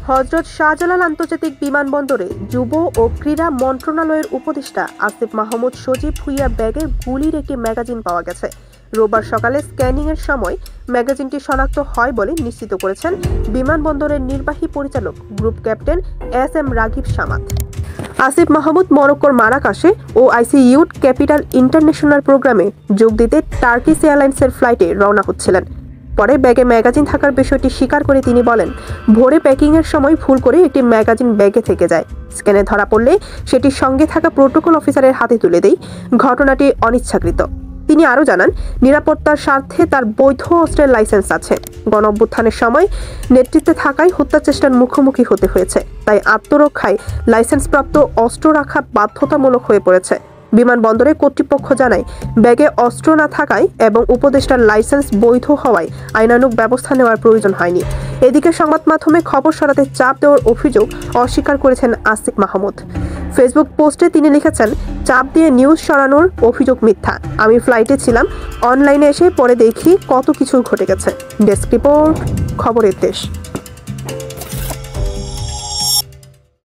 হযরত শাহজালাল আন্তর্জাতিক বিমানবন্দরে যুব ও ক্রীড়া মন্ত্রণালয়ের উপদেষ্টা আসিফ মাহমুদ সজীব ভুঁইয়ার ব্যাগে গুলির একটি ম্যাগাজিন পাওয়া গেছে। রোববার সকালে স্ক্যানিংয়ের সময় ম্যাগাজিনটি শনাক্ত হয় বলে নিশ্চিত করেছেন বিমানবন্দরের নির্বাহী পরিচালক group captain SM. Ragib Samad. Asif Mahmud মরক্কোর মারাকাশে ওআইসি ইউথ ক্যাপিটাল ইন্টারন্যাশনাল প্রোগ্রামে যোগ দিতে টার্কিশ এয়ারলাইন্সের ফ্লাইটে রওনা হচ্ছিলেন। পরে ব্যাগে ম্যাগাজিন থাকার বিষয়টি স্বীকার করে তিনি বলেন, ভোরে প্যাকিংয়ের সময় ভুল করে একটি ম্যাগাজিন ব্যাগে থেকে যায়। স্ক্যানে ধরা পড়লে সেটি সঙ্গে থাকা প্রোটোকল অফিসারের হাতে তুলে দেয়। ঘটনাটি অনিচ্ছাকৃত। তিনি আরও জানান, নিরাপত্তার স্বার্থে তার বৈধ অস্ত্রের লাইসেন্স আছে। গণঅভ্যুত্থানের সময় নেতৃত্বে থাকায় হত্যা চেষ্টার মুখোমুখি হতে হয়েছে, তাই আত্মরক্ষায় লাইসেন্সপ্রাপ্ত অস্ত্র রাখা বাধ্যতামূলক হয়ে পড়েছে। বিমানবন্দরের কর্তৃপক্ষ জানায়, ব্যাগে অস্ত্র না থাকায় এবং উপদেষ্টার লাইসেন্স বৈধ হওয়ায় আইনানুগ ব্যবস্থা নেওয়ার প্রয়োজন হয়নি। এদিকে সংবাদ মাধ্যমে খবর সরাতে চাপ দেওয়ার অভিযোগ অস্বীকার করেছেন আসিফ মাহমুদ। ফেসবুক পোস্টে তিনি লিখেছেন, চাপ দিয়ে নিউজ সরানোর অভিযোগ মিথ্যা। আমি ফ্লাইটে ছিলাম, অনলাইনে এসে পরে দেখি কত কিছু ঘটে গেছে। ডেস্ক রিপোর্ট, খবরের দেশ।